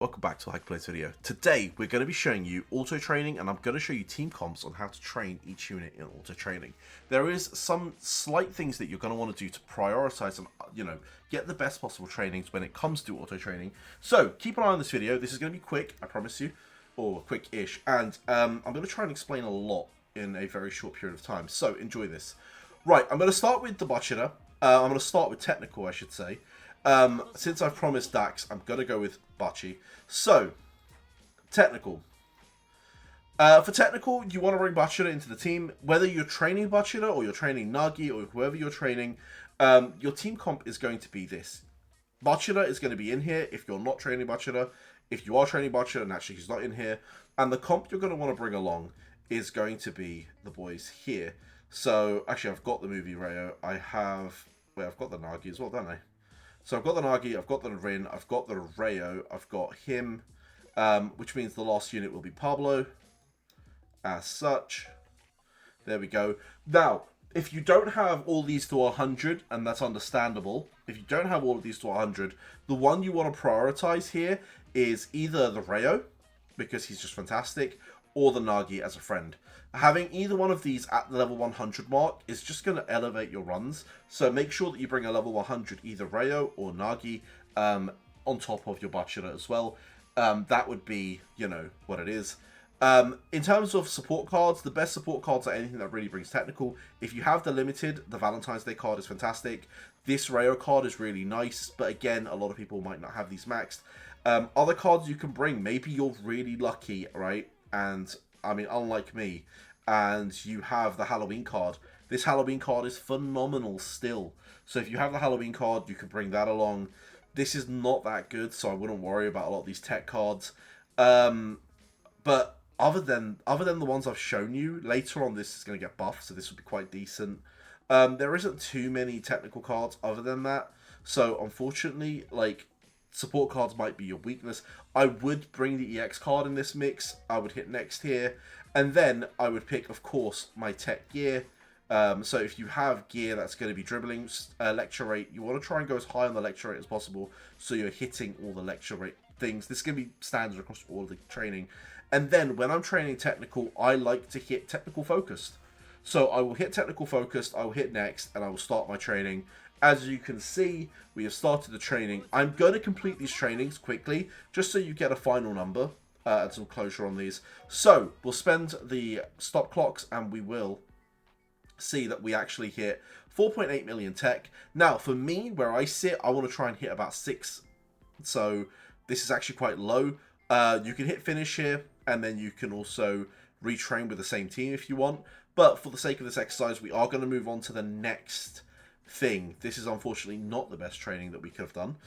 Welcome back to a Hike Plays video. Today we're going to be showing you auto training, and I'm going to show you team comps on how to train each unit in auto training. There is some slight things that you're going to want to do to prioritize and get the best possible trainings when it comes to auto training. So keep an eye on this video. This is going to be quick, I promise you, or quick-ish, and I'm going to try and explain a lot in a very short period of time. So enjoy this. Right, I'm going to start with the Bachira. I'm going to start with technical, I should say. Since I've promised Dax, I'm going to go with Bachi. So, technical. For technical, you want to bring Bachira into the team. Whether you're training Bachira or you're training Nagi or whoever you're training, your team comp is going to be this. Bachira is going to be in here if you're not training Bachira. If you are training Bachira, naturally he's not in here. And the comp you're going to want to bring along is going to be the boys here. So, actually, I've got the movie Rayo. I've got the Nagi as well, don't I? So I've got the Nagi, I've got the Rin, I've got the Rayo, I've got him, which means the last unit will be Pablo, as such. There we go. Now, if you don't have all these to 100, and that's understandable, if you don't have all of these to 100, the one you want to prioritize here is either the Rayo, because he's just fantastic, or the Nagi as a friend. Having either one of these at the level 100 mark is just going to elevate your runs. So make sure that you bring a level 100, either Rayo or Nagi, on top of your Bachira as well. That would be, what it is. In terms of support cards, the best support cards are anything that really brings technical. If you have the limited, the Valentine's Day card is fantastic. This Rayo card is really nice, but again, a lot of people might not have these maxed. Other cards you can bring, maybe you're really lucky, right? And I mean, unlike me, and you have the Halloween card. This Halloween card is phenomenal still. So if you have the Halloween card, you can bring that along. This is not that good, so I wouldn't worry about a lot of these tech cards. But other than the ones I've shown you, later on this is going to get buffed, so this will be quite decent. There isn't too many technical cards other than that. So unfortunately, support cards might be your weakness. I would bring the EX card in this mix. I would hit next here. And then I would pick, of course, my tech gear. So if you have gear that's going to be dribbling lecture rate, you want to try and go as high on the lecture rate as possible so you're hitting all the lecture rate things. This is going to be standard across all of the training. And then when I'm training technical, I like to hit technical focused. So I will hit technical focused, I will hit next, and I will start my training. As you can see, we have started the training. I'm going to complete these trainings quickly, just so you get a final number and some closure on these. So, we'll spend the stop clocks, and we will see that we actually hit 4.8 million tech. Now, for me, where I sit, I want to try and hit about 6. So, this is actually quite low. You can hit finish here, and then you can also retrain with the same team if you want. But for the sake of this exercise, we are going to move on to the next thing. This is unfortunately not the best training that we could have done.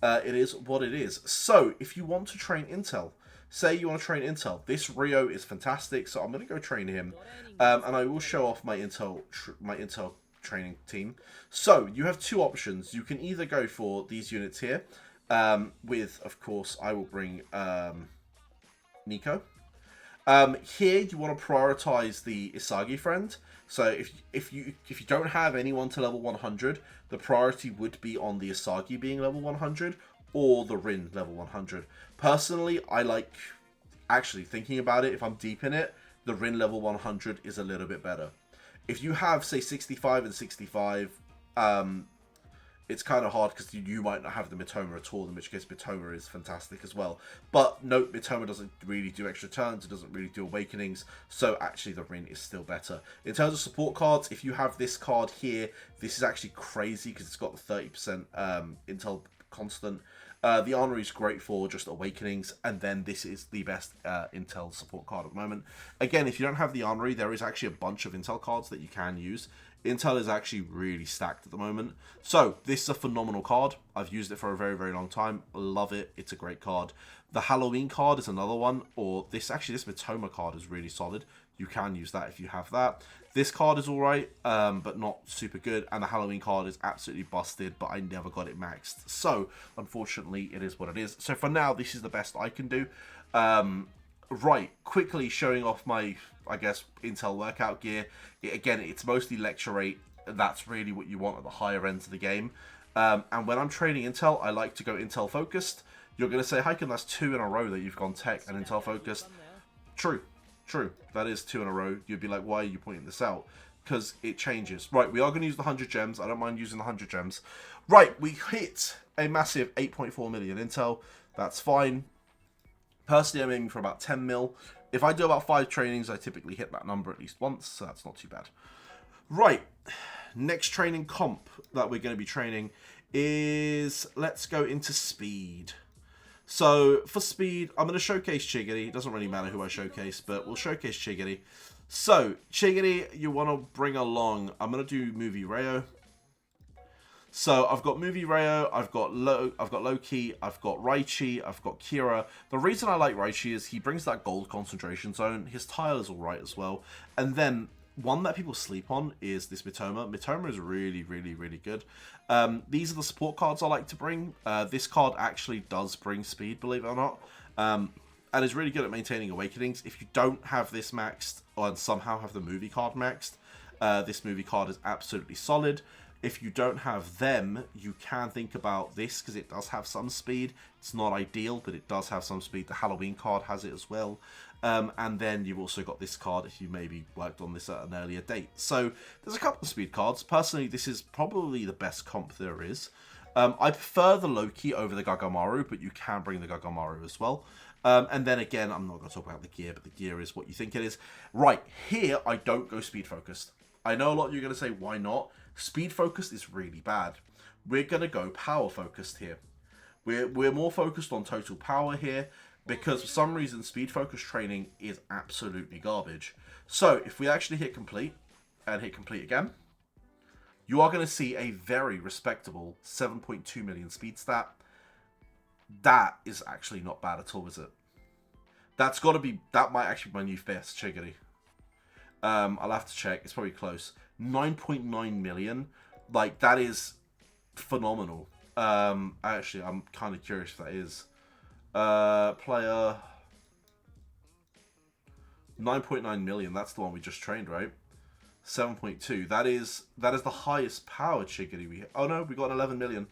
It is what it is. So if you want to train Intel, say you want to train Intel, this Rio is fantastic, so I'm going to go train him, and I will show off my Intel training team. So you have two options. You can either go for these units here, with, of course, I will bring Nico. Here you want to prioritize the Isagi friend. So if you don't have anyone to level 100, the priority would be on the Isagi being level 100 or the Rin level 100. Personally, I like, actually thinking about it, if I'm deep in it, the Rin level 100 is a little bit better. If you have, say, 65 and 65, it's kind of hard because you might not have the Mitoma at all, in which case Mitoma is fantastic as well. But note, Mitoma doesn't really do extra turns, it doesn't really do awakenings, so actually the Rin is still better. In terms of support cards, if you have this card here, this is actually crazy because it's got the 30% Intel constant. The Armory is great for just awakenings, and then this is the best Intel support card at the moment. Again, if you don't have the Armory, there is actually a bunch of Intel cards that you can use. Intel is actually really stacked at the moment. So, this is a phenomenal card. I've used it for a very, very long time. Love it. It's a great card. The Halloween card is another one, or this Mitoma card is really solid. You can use that if you have that. This card is alright, but not super good. And the Halloween card is absolutely busted, but I never got it maxed. So, unfortunately, it is what it is. So, for now, this is the best I can do. Right, quickly showing off my, I guess, Intel workout gear. Again, it's mostly lecture rate. That's really what you want at the higher ends of the game. And when I'm training Intel, I like to go Intel focused. You're going to say, Hyken, that's 2 in a row that you've gone tech and intel focused. True. True. That is 2 in a row. You'd be like, why are you pointing this out? Because it changes. Right, we are going to use the 100 gems. I don't mind using the 100 gems. Right, we hit a massive 8.4 million intel. That's fine. Personally, I'm aiming for about 10 mil. If I do about 5 trainings, I typically hit that number at least once, so that's not too bad. Right, next training comp that we're going to be training is, let's go into speed. So, for speed, I'm going to showcase Chiggity. It doesn't really matter who I showcase, but we'll showcase Chiggity. So, Chiggity, you want to bring along, I'm going to do Movie Rayo. So, I've got Movie Rayo, I've got Loki, I've got Raichi, I've got Kira. The reason I like Raichi is he brings that gold concentration zone. His tile is alright as well. And then, one that people sleep on is this Mitoma. Mitoma is really, really, really good. These are the support cards I like to bring. This card actually does bring speed, believe it or not. And is really good at maintaining Awakenings. If you don't have this maxed, or somehow have the movie card maxed, this movie card is absolutely solid. If you don't have them, you can think about this, because it does have some speed. It's not ideal, but it does have some speed. The Halloween card has it as well. And then you've also got this card if you maybe worked on this at an earlier date. So there's a couple of speed cards. Personally, this is probably the best comp there is. I prefer the Loki over the Gagamaru, but you can bring the Gagamaru as well. And then again, I'm not going to talk about the gear, but the gear is what you think it is. Right, here I don't go speed focused. I know a lot of you are going to say, why not? Speed focused is really bad. We're going to go power focused here. We're more focused on total power here, because for some reason speed focused training is absolutely garbage. So if we actually hit complete, and hit complete again, you are going to see a very respectable 7.2 million speed stat. That is actually not bad at all, is it? That's got to be, that might actually be my new best, Chiggity. I'll have to check. It's probably close. 9.9 million. Like, that is phenomenal. Actually, I'm kind of curious if that is. Player. 9.9 million. That's the one we just trained, right? 7.2. That is the highest power Chiggity we have. Oh no, we got 11 million.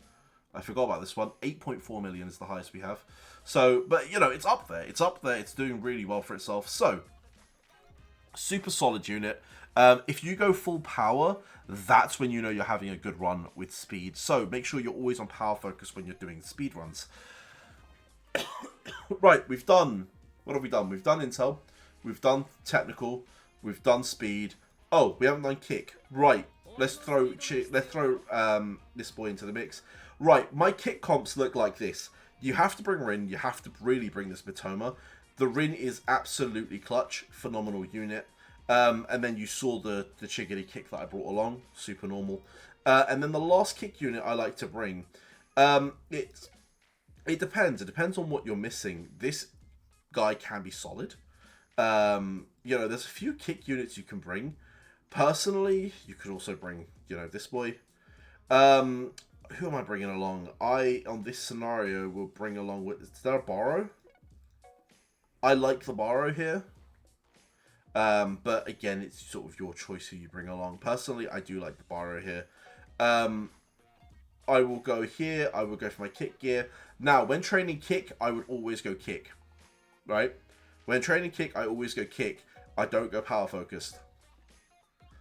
I forgot about this one. 8.4 million is the highest we have. So, but you know, it's up there. It's up there. It's doing really well for itself. So, super solid unit. If you go full power, that's when you know you're having a good run with speed. So, make sure you're always on power focus when you're doing speed runs. Right, we've done... What have we done? We've done intel. We've done technical. We've done speed. Oh, we haven't done kick. Right, let's throw this boy into the mix. Right, my kick comps look like this. You have to bring Rin. You have to really bring this Mitoma. The Rin is absolutely clutch. Phenomenal unit. And then you saw the Chiggity kick that I brought along. Super normal. And then the last kick unit I like to bring. It depends. It depends on what you're missing. This guy can be solid. You know, there's a few kick units you can bring. Personally, you could also bring, you know, this boy. Who am I bringing along? On this scenario, will bring along with... Is there a Borrow? I like the Borrow here. But again, it's sort of your choice who you bring along. Personally, I do like the Borrow here. I will go here. I will go for my kick gear. Now, when training kick, I would always go kick. Right? When training kick, I always go kick. I don't go power focused.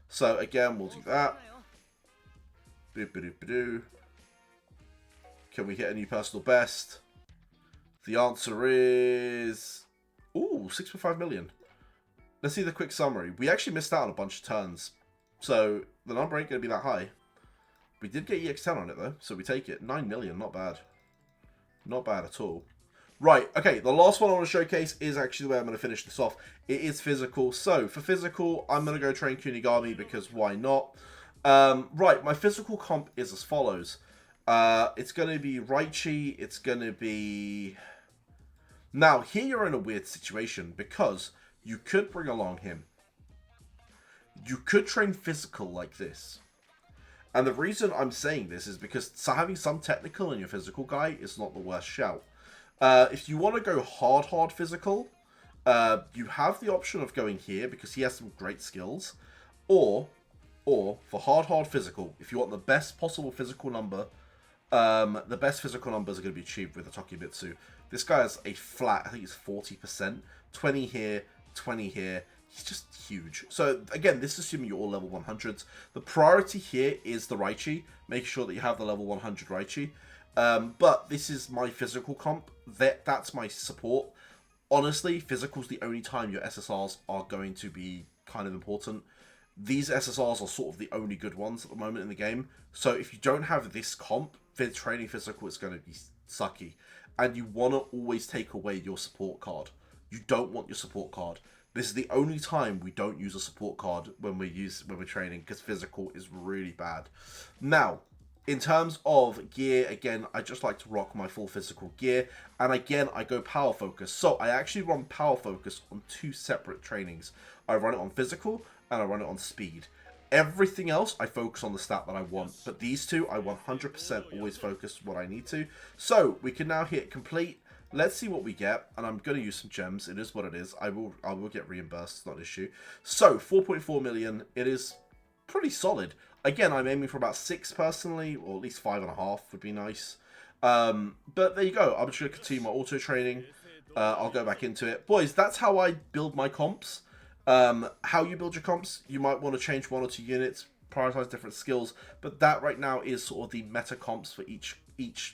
So again, we'll do that. Boop-a-doop-a-doo. Can we hit a new personal best? The answer is... Ooh, 6.5 million. Let's see the quick summary. We actually missed out on a bunch of turns. So, the number ain't going to be that high. We did get EX10 on it, though. So, we take it. 9 million. Not bad. Not bad at all. Right. Okay. The last one I want to showcase is actually the way I'm going to finish this off. It is physical. So, for physical, I'm going to go train Kunigami because why not? Right. My physical comp is as follows. It's going to be Raichi. It's going to be... Now, here you're in a weird situation because you could bring along him. You could train physical like this. And the reason I'm saying this is because having some technical in your physical guy is not the worst shout. If you want to go hard physical, you have the option of going here because he has some great skills. Or for hard physical, if you want the best possible physical number, The best physical numbers are going to be achieved with the Tokimitsu. This guy has a flat, I think it's 40%. 20 here, 20 here. He's just huge. So again, this is assuming you're all level 100s. The priority here is the Raichi. Make sure that you have the level 100 Raichi. But this is my physical comp. That's my support. Honestly, physical's the only time your SSRs are going to be kind of important. These SSRs are sort of the only good ones at the moment in the game. So if you don't have this comp, training physical is going to be sucky. And you want to always take away your support card. You don't want your support card. This is the only time we don't use a support card when we're training, because physical is really bad. Now, in terms of gear, again, I just like to rock my full physical gear. And again, I go power focus. So I actually run power focus on 2 separate trainings. I run it on physical and I run it on speed. Everything else, I focus on the stat that I want. But these 2, I 100% always focus what I need to. So we can now hit complete. Let's see what we get, and I'm going to use some gems. It is what it is. I will get reimbursed. It's not an issue. So 4.4 million. It is pretty solid. Again, I'm aiming for about 6 personally, or at least 5.5 would be nice. But there you go. I'm just going to continue my auto training. I'll go back into it, boys. That's how I build my comps. How you build your comps, you might want to change 1 or 2 units, prioritize different skills, but that right now is sort of the meta comps for each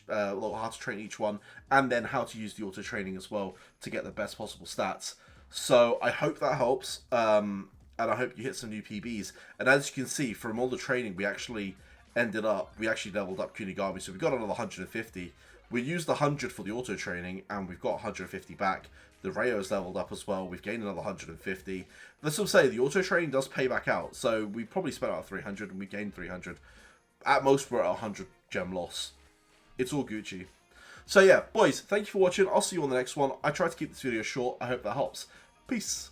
how to train each one, and then how to use the auto training as well to get the best possible stats. So I hope that helps, and I hope you hit some new PBs. And as you can see from all the training, we actually leveled up Kunigami, so we got another 150. We used the 100 for the auto training, and we've got 150 back. The Rayo's leveled up as well. We've gained another 150. Let's all say the auto training does pay back out. So we probably spent out 300 and we gained 300. At most, we're at 100 gem loss. It's all Gucci. So yeah, boys, thank you for watching. I'll see you on the next one. I tried to keep this video short. I hope that helps. Peace.